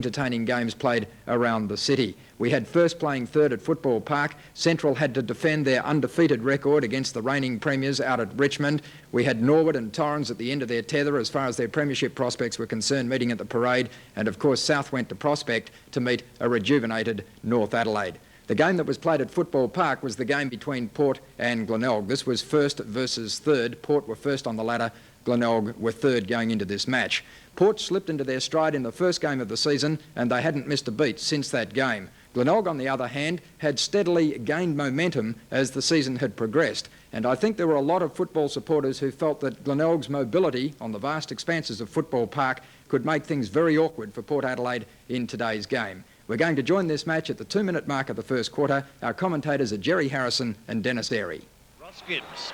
entertaining games played around the city. We had first playing third at Football Park. Central had to defend their undefeated record against the reigning premiers out at Richmond. We had Norwood and Torrens at the end of their tether as far as their premiership prospects were concerned, meeting at the Parade. And of course South went to Prospect to meet a rejuvenated North Adelaide. The game that was played at Football Park was the game between Port and Glenelg. This was first versus third. Port were first on the ladder. Glenelg were third going into this match. Port slipped into their stride in the first game of the season and they hadn't missed a beat since that game. Glenelg, on the other hand, had steadily gained momentum as the season had progressed. And I think there were a lot of football supporters who felt that Glenelg's mobility on the vast expanses of Football Park could make things very awkward for Port Adelaide in today's game. We're going to join this match at the 2-minute mark of the first quarter. Our commentators are Jerry Harrison and Dennis Airy. Ross Gibbs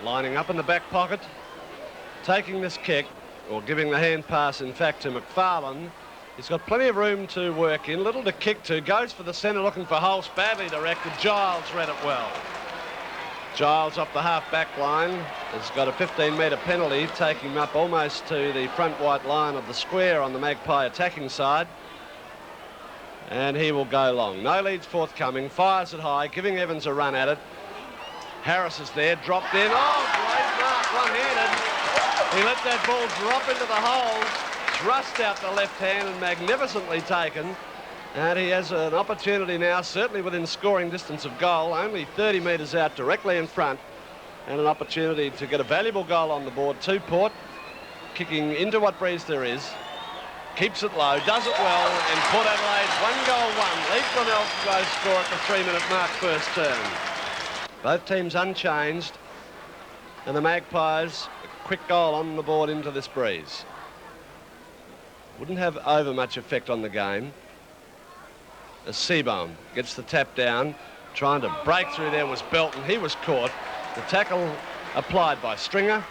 lining up in the back pocket, taking this kick, or giving the hand pass, in fact, to McFarlane. He's got plenty of room to work in, little to kick to, goes for the centre looking for Holst, badly directed. Giles read it well. Giles off the half-back line has got a 15-metre penalty, taking him up almost to the front white line of the square on the Magpie attacking side. And he will go long. No leads forthcoming, fires it high, giving Evans a run at it. Harris is there, dropped in. Oh, great mark, one-handed. He let that ball drop into the hole, thrust out the left hand and magnificently taken. And he has an opportunity now, certainly within scoring distance of goal, only 30 metres out directly in front, and an opportunity to get a valuable goal on the board to Port, kicking into what breeze there is. Keeps it low, does it well, and Port Adelaide's 1-goal-1. Leads Glenelg to go score at the 3-minute mark first term. Both teams unchanged, and the Magpies a quick goal on the board into this breeze. Wouldn't have over much effect on the game. As Seabohm gets the tap down, trying to break through there was Belton. He was caught. The tackle applied by Stringer,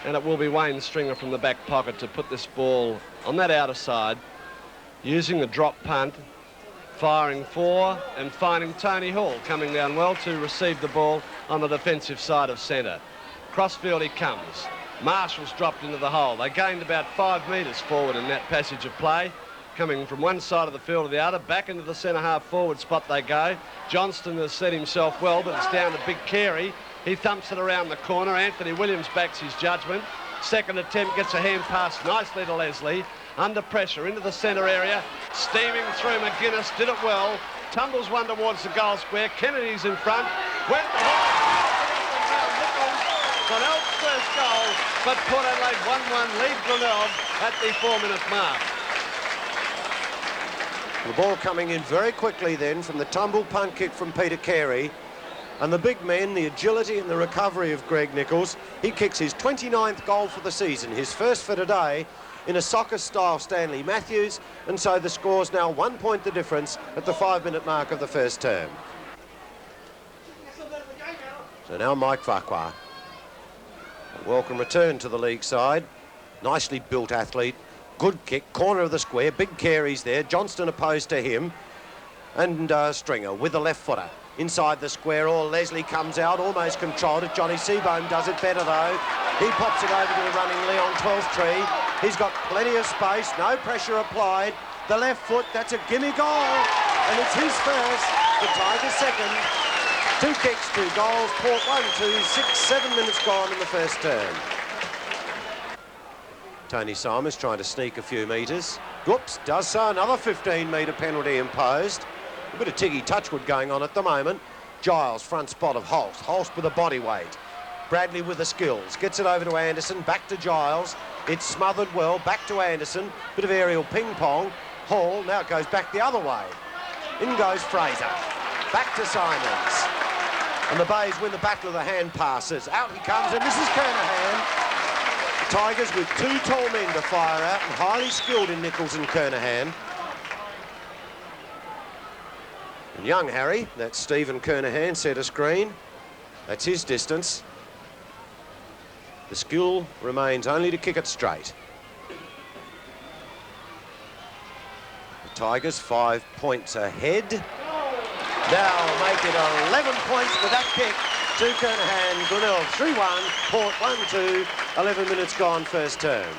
and it will be Wayne Stringer from the back pocket to put this ball on that outer side, using the drop punt, firing for and finding Tony Hall coming down well to receive the ball on the defensive side of centre. Crossfield he comes. Marshall's dropped into the hole. They gained about 5 metres forward in that passage of play, coming from one side of the field to the other. Back into the centre half forward spot they go. Johnston has set himself well, but it's down to Big Carey. He thumps it around the corner. Anthony Williams backs his judgment. Second attempt, gets a hand pass nicely to Leslie. Under pressure into the centre area. Steaming through McGuinness, did it well. Tumbles one towards the goal square. Kennedy's in front. Went Glenelg's first goal, but Port Adelaide 1-1 lead Glenelg at the 4-minute mark. The ball coming in very quickly then from the tumble punt kick from Peter Carey. And the big men, the agility and the recovery of Greg Nichols. He kicks his 29th goal for the season, his first for today in a soccer-style Stanley Matthews. And so the score's now 1 point the difference at the 5-minute mark of the first term. So now Mike Vakwa. A welcome return to the league side. Nicely built athlete. Good kick, corner of the square. Big Carey's there. Johnston opposed to him. And Stringer with the left footer. Inside the square, or Leslie comes out, almost controlled it. Johnny Seabohm does it better though. He pops it over to the running Leon 12th tree. He's got plenty of space, no pressure applied. The left foot, that's a gimme goal. And it's his first, the Tigers second. 2 kicks, 2 goals, Port 1-2, 6-7 minutes gone in the first term. Tony Simons trying to sneak a few metres. Whoops, does so, another 15-metre penalty imposed. A bit of Tiggy Touchwood going on at the moment. Giles, front spot of Holst. Holst with a body weight. Bradley with the skills. Gets it over to Anderson, back to Giles. It's smothered well, back to Anderson. Bit of aerial ping-pong. Hall, now it goes back the other way. In goes Fraser. Back to Simons. And the Bays win the battle of the hand passes. Out he comes, and this is Kernahan. The Tigers with 2 tall men to fire out, and highly skilled in Nichols and Kernahan. And young Harry, that's Stephen Kernahan, centre screen. That's his distance. The skill remains only to kick it straight. The Tigers 5 points ahead. Now make it 11 points with that kick to Kernahan. Glenelg 3-1, Port 1-2, 11 minutes gone first term.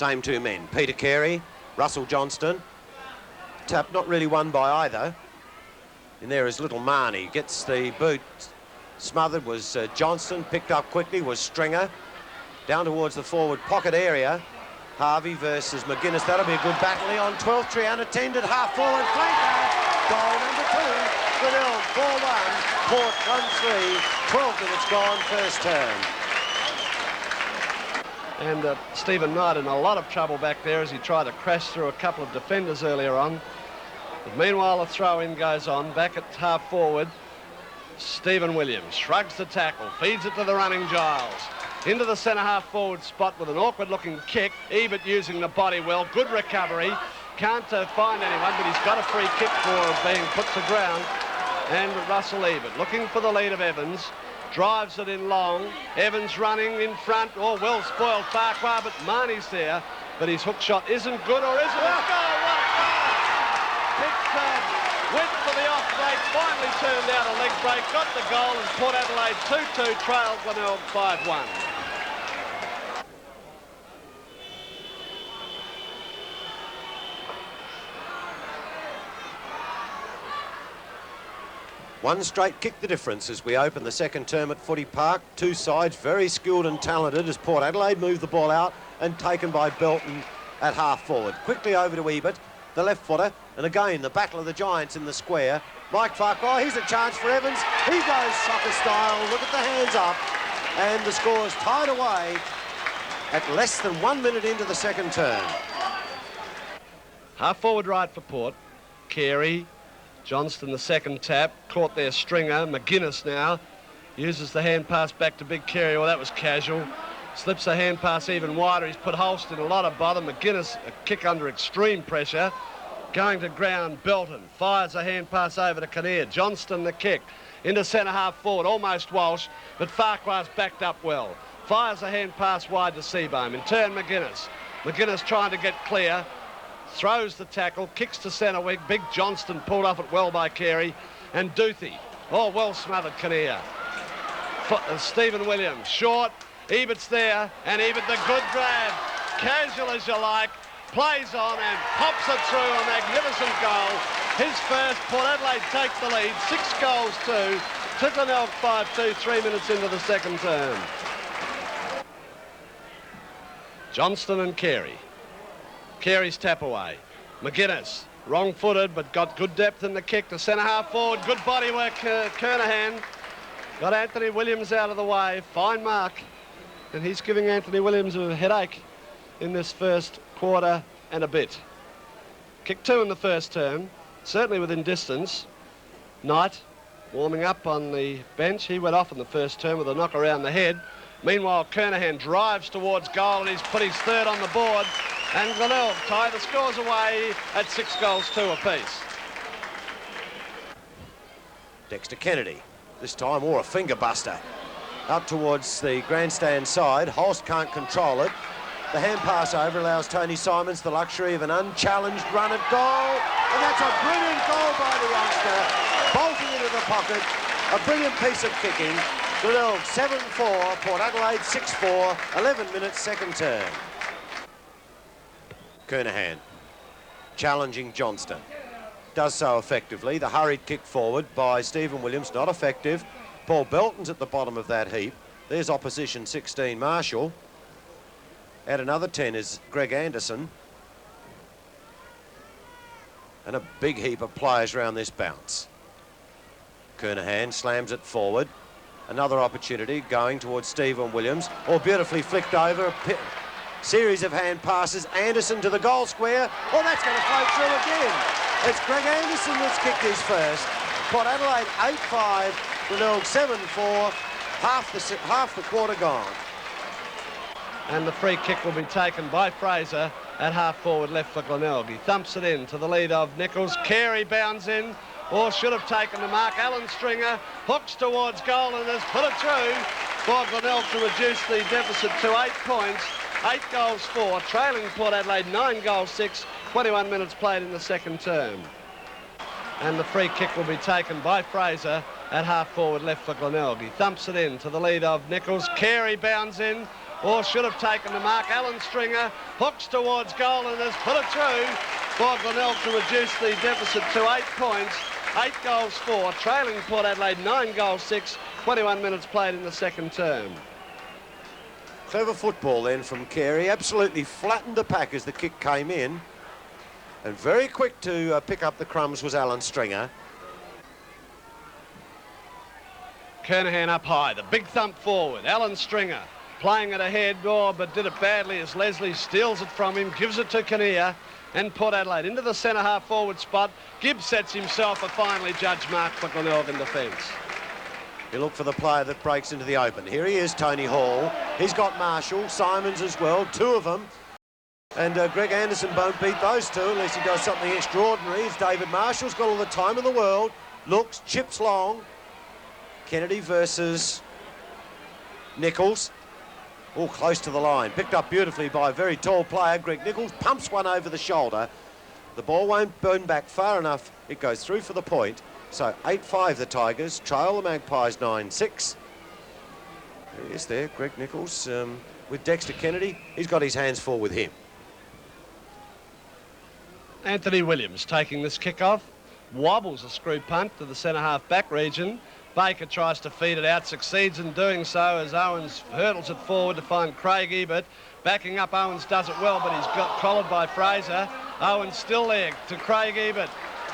Same two men, Peter Carey, Russell Johnston. Tap not really won by either. And there is little Marnie, gets the boot smothered, was Johnston, picked up quickly, was Stringer. Down towards the forward pocket area. Harvey versus McGuinness, that'll be a good battle on 12th tree, unattended, half forward flanker. Goal number 2, Glenelg 4-1, Port 1-3, 12 minutes gone, first term. And Stephen Knight in a lot of trouble back there as he tried to crash through a couple of defenders earlier on. But meanwhile, a throw-in goes on, back at half forward. Stephen Williams shrugs the tackle, feeds it to the running Giles. Into the centre half forward spot with an awkward looking kick. Ebert using the body well, good recovery. Can't find anyone, but he's got a free kick for being put to ground. And Russell Ebert looking for the lead of Evans. Drives it in long. Evans running in front. Oh, well spoiled Farquhar, but Marnie's there. But his hook shot isn't good, or is it? It's goal! What a goal! Kick went for the off break, finally turned out a leg break, got the goal, and Port Adelaide 2-2 trailed Glenelg 5-1. One straight kick the difference as we open the second term at Footy Park. Two sides very skilled and talented as Port Adelaide move the ball out and taken by Belton at half forward. Quickly over to Ebert, the left footer, and again the battle of the giants in the square. Mike Farquhar, here's a chance for Evans. He goes soccer style, look at the hands up, and the score's tied away at less than 1 minute into the second term. Half forward right for Port. Carey, Johnston the second tap, caught their Stringer. McGuinness now uses the hand pass back to Big Carey. Well, that was casual. Slips the hand pass even wider. He's put Holst in a lot of bother. McGuinness, a kick under extreme pressure. Going to ground, Belton fires a hand pass over to Kinnear. Johnston the kick into centre half forward, almost Walsh, but Farquhar's backed up well. Fires a hand pass wide to Seabohm. In turn, McGuinness. McGuinness trying to get clear. Throws the tackle, kicks to centre wing. Big Johnston pulled off it well by Carey. And Duthie. Oh, well smothered Kinnear. Stephen Williams, short. Ebert's there, and Ebert the good grab. Casual as you like. Plays on and pops it through, a magnificent goal. His first. Port Adelaide takes the lead, 6-2 to Glenelg 5-2, 3 minutes into the second term. Johnston and Carey. Carey's tap away. McGuinness, wrong-footed, but got good depth in the kick to centre half forward. Good body work, Kernahan. Got Anthony Williams out of the way. Fine mark. And he's giving Anthony Williams a headache in this first quarter and a bit. Kick 2 in the first term, certainly within distance. Knight warming up on the bench. He went off in the first term with a knock around the head. Meanwhile, Kernahan drives towards goal and he's put his third on the board. And Glenelg tie the scores away at 6-2 apiece. Dexter Kennedy, this time, or a finger buster. Up towards the grandstand side. Holst can't control it. The hand pass over allows Tony Simons the luxury of an unchallenged run at goal. And that's a brilliant goal by the youngster. Bolting into the pocket. A brilliant piece of kicking. Glenelg 7-4, Port Adelaide 6-4, 11 minutes second term. Kernahan challenging Johnston. Does so effectively. The hurried kick forward by Stephen Williams, not effective. Paul Belton's at the bottom of that heap. There's opposition 16, Marshall. At another 10 is Greg Anderson. And a big heap of players around this bounce. Kernahan slams it forward. Another opportunity going towards Stephen Williams. All beautifully flicked over. Series of hand passes. Anderson to the goal square. Oh, that's going to float through again. It's Greg Anderson that's kicked his first. Port Adelaide 8-5, Glenelg 7-4. Half the quarter gone. And the free kick will be taken by Fraser at half forward left for Glenelg. He thumps it in to the lead of Nichols. Carey bounds in, or should have taken the mark. Alan Stringer hooks towards goal and has put it through for Glenelg to reduce the deficit to 8 points. 8-4, trailing Port Adelaide 9-6, 21 minutes played in the second term. And the free kick will be taken by Fraser at half forward left for Glenelg. He thumps it in to the lead of Nichols. Carey bounds in, or should have taken the mark. Alan Stringer hooks towards goal and has put it through for Glenelg to reduce the deficit to 8 points. 8 goals 4, trailing Port Adelaide 9 goals 6, 21 minutes played in the second term. Clever football then from Carey. Absolutely flattened the pack as the kick came in. And very quick to pick up the crumbs was Alan Stringer. Kernahan up high, the big thump forward. Alan Stringer playing it ahead, but did it badly as Leslie steals it from him, gives it to Kinnear, and Port Adelaide into the centre half forward spot. Gibbs sets himself a finely judged mark for Glenelg in defence. You look for the player that breaks into the open. Here he is, Tony Hall. He's got Marshall, Simons as well, 2 of them. And Greg Anderson won't beat those 2 unless he does something extraordinary. It's David Marshall's got all the time in the world. Looks, chips long. Kennedy versus Nichols. All close to the line. Picked up beautifully by a very tall player. Greg Nichols pumps one over the shoulder. The ball won't burn back far enough. It goes through for the point. So 8-5 the Tigers. Trail the Magpies 9-6. There he is there, Greg Nichols with Dexter Kennedy. He's got his hands full with him. Anthony Williams taking this kick off. Wobbles a screw punt to the centre half back region. Baker tries to feed it out, succeeds in doing so as Owens hurdles it forward to find Craig Ebert. Backing up, Owens does it well, but he's got collared by Fraser. Owens still there to Craig Ebert.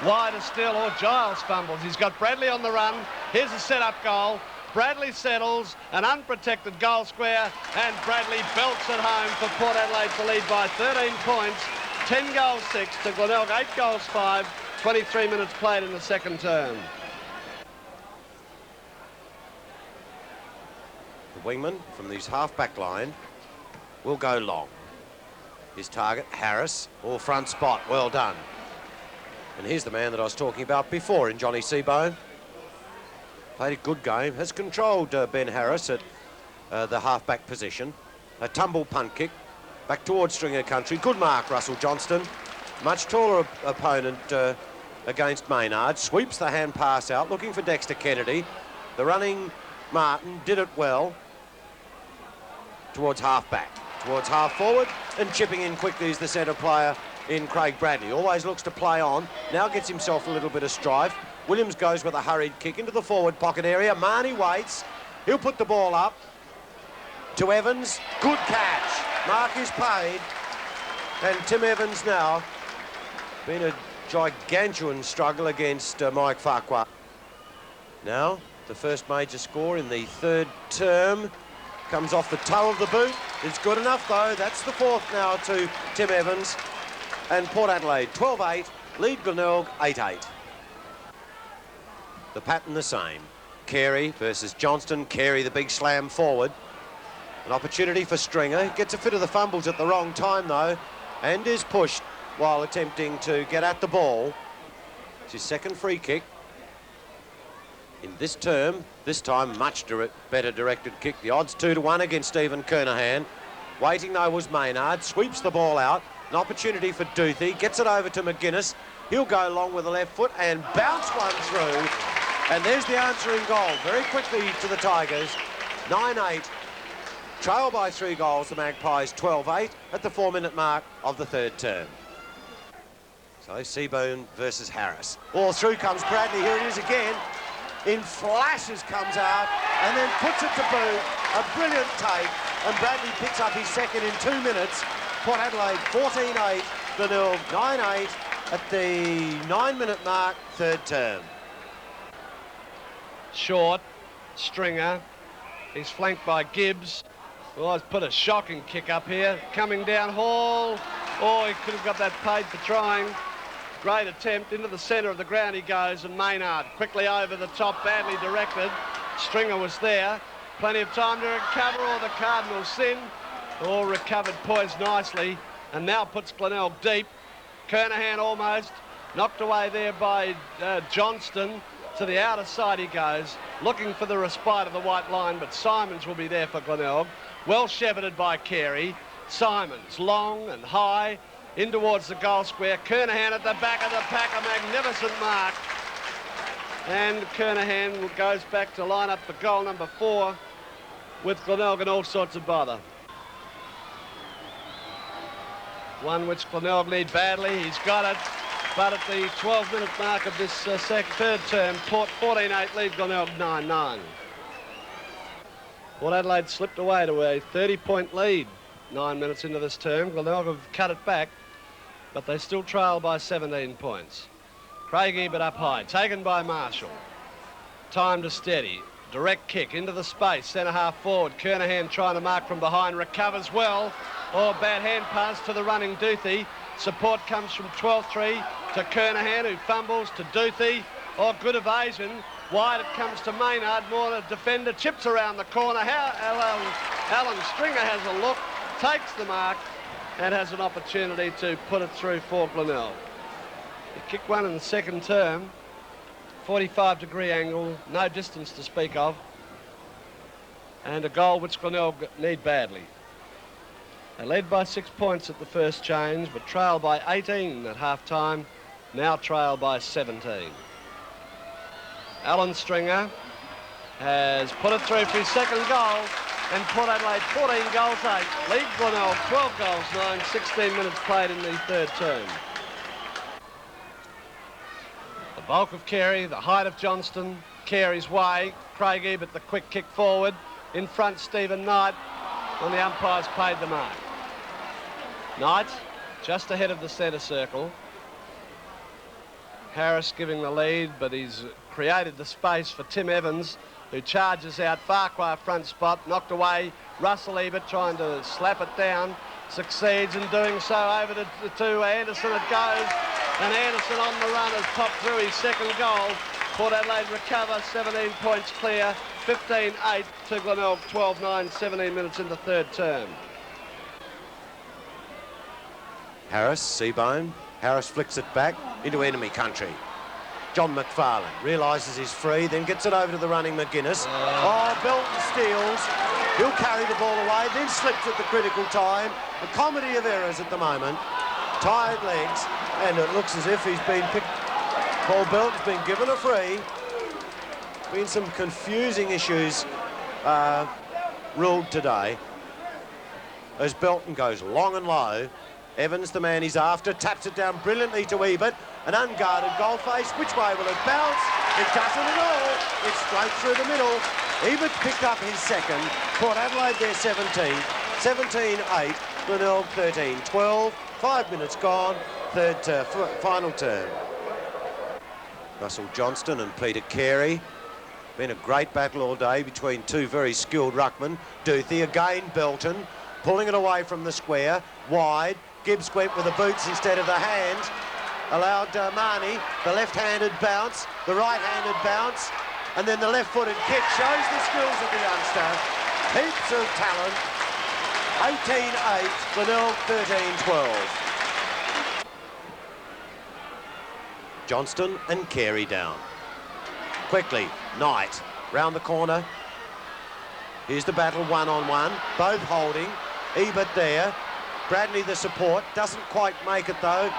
Wider still, or Giles fumbles. He's got Bradley on the run. Here's a set-up goal. Bradley settles, an unprotected goal square, and Bradley belts it home for Port Adelaide to lead by 13 points. 10 goals 6 to Glenelg, 8 goals 5, 23 minutes played in the second term. The wingman from his half-back line will go long. His target, Harris, all front spot, well done. And here's the man that I was talking about before in Johnny Seabone. Played a good game, has controlled Ben Harris at the half-back position. A tumble punt kick, back towards Stringer country. Good mark, Russell Johnston. Much taller opponent against Maynard. Sweeps the hand pass out, looking for Dexter Kennedy. The running Martin did it well. Towards half-back, towards half-forward, and chipping in quickly is the centre player in Craig Bradley. Always looks to play on, now gets himself a little bit of strife. Williams goes with a hurried kick into the forward pocket area. Marnie waits, he'll put the ball up to Evans. Good catch, mark is paid, and Tim Evans now been a gigantuan struggle against Mike Farquhar. Now, the first major score in the third term. Comes off the toe of the boot. It's good enough, though. That's the 4th now to Tim Evans. And Port Adelaide, 12-8. Lead Glenelg, 8-8. The pattern the same. Carey versus Johnston. Carey, the big slam forward. An opportunity for Stringer. Gets a fit of the fumbles at the wrong time, though, and is pushed while attempting to get at the ball. It's his second free kick in this term. This time much better directed kick. The odds 2-1 against Stephen Kernahan. Waiting though was Maynard. Sweeps the ball out. An opportunity for Duthie. Gets it over to McGuinness. He'll go long with the left foot and bounce one through. And there's the answering goal very quickly to the Tigers. 9-8. Trail by 3 goals. The Magpies 12-8 at the 4-minute mark of the third term. So Seabourn versus Harris. All through comes Bradley. Here it is again. In flashes comes out and then puts it to boot. A brilliant take, and Bradley picks up his second in 2 minutes. Port Adelaide 14-8, Glenelg 9-8 at the 9-minute mark, third term. Short, Stringer, he's flanked by Gibbs. Well, he's put a shocking kick up here. Coming down Hall. Oh, he could have got that paid for trying. Great attempt, into the centre of the ground he goes, and Maynard quickly over the top, badly directed. Stringer was there, plenty of time to recover, or the Cardinals sin. All recovered poised nicely, and now puts Glenelg deep. Kernahan almost knocked away there by Johnston. To the outer side he goes, looking for the respite of the white line, but Simons will be there for Glenelg. Well shepherded by Carey. Simons, long and high, in towards the goal square. Kernahan at the back of the pack, a magnificent mark. And Kernahan goes back to line up for goal number 4 with Glenelg and all sorts of bother. one which Glenelg need badly. He's got it, but at the 12-minute mark of this third term, Port 14-8 lead Glenelg 9-9. Port Adelaide slipped away to a 30-point lead 9 minutes into this term. Glenelg have cut it back, but they still trail by 17 points. Craig Ebert up high, taken by Marshall. Time to steady. Direct kick into the space, centre half forward. Kernahan trying to mark from behind, recovers well. Oh, bad hand pass to the running Duthie. Support comes from 12-3 to Kernahan, who fumbles to Duthie. Oh, good evasion. Wide it comes to Maynard. More the defender chips around the corner. Alan Stringer has a look, takes the mark, and has an opportunity to put it through for Glenelg. He kicked one in the second term. 45-degree angle, no distance to speak of, and a goal which Glenelg need badly. They led by 6 points at the first change, but trailed by 18 at half-time, now trailed by 17. Alan Stringer has put it through for his second goal, and Port Adelaide 14 goals 8, lead Glenelg 12 goals 9, 16 minutes played in the third term. Bulk of Carey, the height of Johnston, Carey's way, Craig Ebert the quick kick forward, in front Stephen Knight, and the umpires paid the mark. Knight just ahead of the centre circle. Harris giving the lead, but he's created the space for Tim Evans, who charges out Farquhar front spot, knocked away. Russell Ebert trying to slap it down, succeeds in doing so. Over to Anderson it goes, and Anderson on the run has popped through his second goal. Port Adelaide recover, 17 points clear, 15-8 to Glenelg, 12-9, 17 minutes in the third term. Harris, Seabone. Harris flicks it back into enemy country. John McFarlane realises he's free, then gets it over to the running McGuinness. Oh, Belton steals. He'll carry the ball away, then slips at the critical time. A comedy of errors at the moment. Tired legs, and it looks as if he's been picked. Paul Belton's been given a free. Been some confusing issues ruled today. As Belton goes long and low, Evans, the man he's after, taps it down brilliantly to Ebert. An unguarded goal face. Which way will it bounce? It doesn't at all. It's straight through the middle. Ebert picked up his second. Port Adelaide there 17. 17-8. Glenelg 13-12. 5 minutes gone. Final term. Russell Johnston and Peter Carey. Been a great battle all day between two very skilled ruckmen. Duthie again, Belton pulling it away from the square. Wide. Gibbs went with the boots instead of the hands. Allowed Marnie the left-handed bounce, the right-handed bounce, and then the left-footed kick. Shows the skills of the youngster. Heaps of talent. 18-8, Glenelg 13-12. Johnston and Carey down. Quickly, Knight round the corner. Here's the battle one-on-one, both holding. Ebert there. Bradley the support, doesn't quite make it though.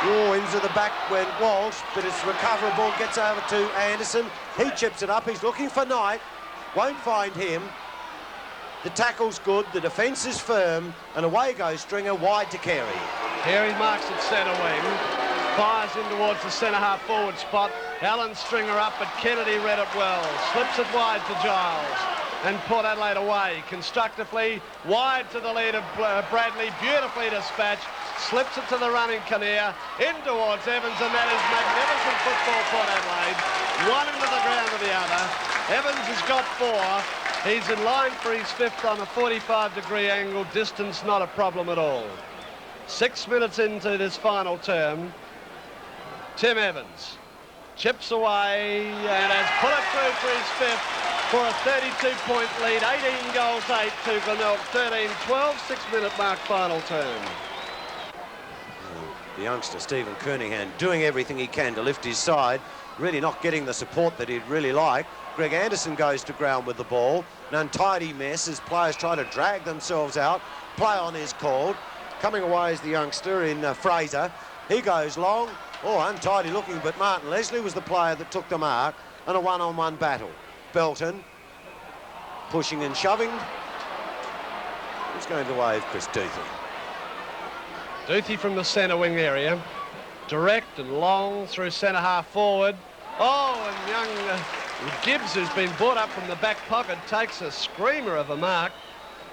Oh, into the back went Walsh, but it's recoverable, gets over to Anderson. He chips it up, he's looking for Knight, won't find him. The tackle's good, the defence is firm, and away goes Stringer, wide to Carey. Carey marks at centre wing, fires in towards the centre half forward spot. Alan Stringer up, but Kennedy read it well. Slips it wide to Giles. And Port Adelaide away, constructively, wide to the lead of Bradley, beautifully dispatched, slips it to the running Kinnear, in towards Evans, and that is magnificent football, Port Adelaide. One into the ground to the other. Evans has got 4. He's in line for his 5th on a 45-degree angle, distance not a problem at all. 6 minutes into this final term, Tim Evans chips away and has put it through for his 5th. For a 32-point lead, 18 goals 8 to Glenelg, 13-12, 6-minute mark final term. The youngster Stephen Kernahan doing everything he can to lift his side, really not getting the support that he'd really like. Greg Anderson goes to ground with the ball. An untidy mess as players try to drag themselves out. Play on is called. Coming away is the youngster in Fraser. He goes long. Oh, untidy looking, but Martin Leslie was the player that took the mark, and a one-on-one battle. Belton pushing and shoving. Who's going to wave? Chris Duthie. Duthie from the centre wing area. Direct and long through centre half forward. Oh, and young Gibbs, who's been brought up from the back pocket, takes a screamer of a mark.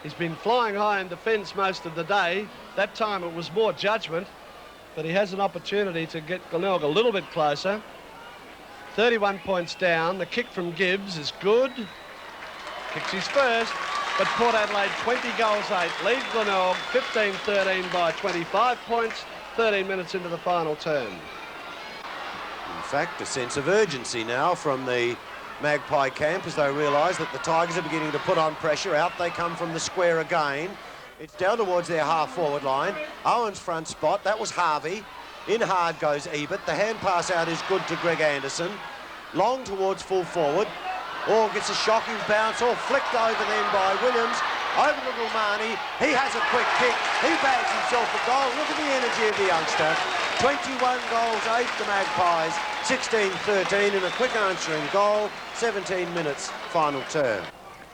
He's been flying high in defence most of the day. That time it was more judgment, but he has an opportunity to get Glenelg a little bit closer. 31 points down. The kick from Gibbs is good. Kicks his first, but Port Adelaide 20 goals 8. Lead Glenelg 15-13 by 25 points, 13 minutes into the final term. In fact, a sense of urgency now from the Magpie camp as they realise that the Tigers are beginning to put on pressure. Out they come from the square again. It's down towards their half-forward line. Owen's front spot, that was Harvey. In hard goes Ebert. The hand pass out is good to Greg Anderson. Long towards full forward. Gets a shocking bounce, all flicked over then by Williams. Over to Gulmani. He has a quick kick. He bags himself a goal. Look at the energy of the youngster. 21 goals, 8 the Magpies. 16-13 and a quick answering goal. 17 minutes, final term.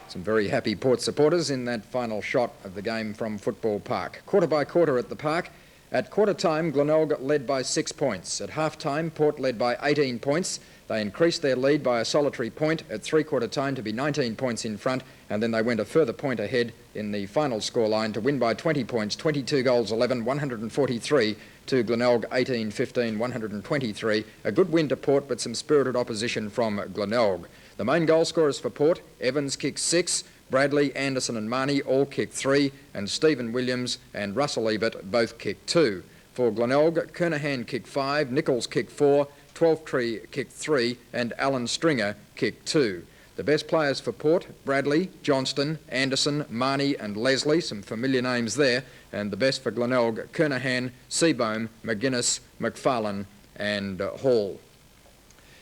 Some very happy Port supporters in that final shot of the game from Football Park. Quarter by quarter at the park. At quarter time, Glenelg led by 6 points. At half time, Port led by 18 points. They increased their lead by a solitary point at three-quarter time to be 19 points in front, and then they went a further point ahead in the final scoreline to win by 20 points, 22 goals 11, 143 to Glenelg 18, 15, 123. A good win to Port, but some spirited opposition from Glenelg. The main goal scorers for Port: Evans kicked 6, Bradley, Anderson and Marnie all kicked 3, and Stephen Williams and Russell Ebert both kicked 2. For Glenelg, Kernahan kicked 5, Nichols kicked 4, Twelftree kicked 3, and Alan Stringer kicked 2. The best players for Port: Bradley, Johnston, Anderson, Marnie and Leslie, some familiar names there, and the best for Glenelg: Kernahan, Seabohm, McGuinness, McFarlane and Hall.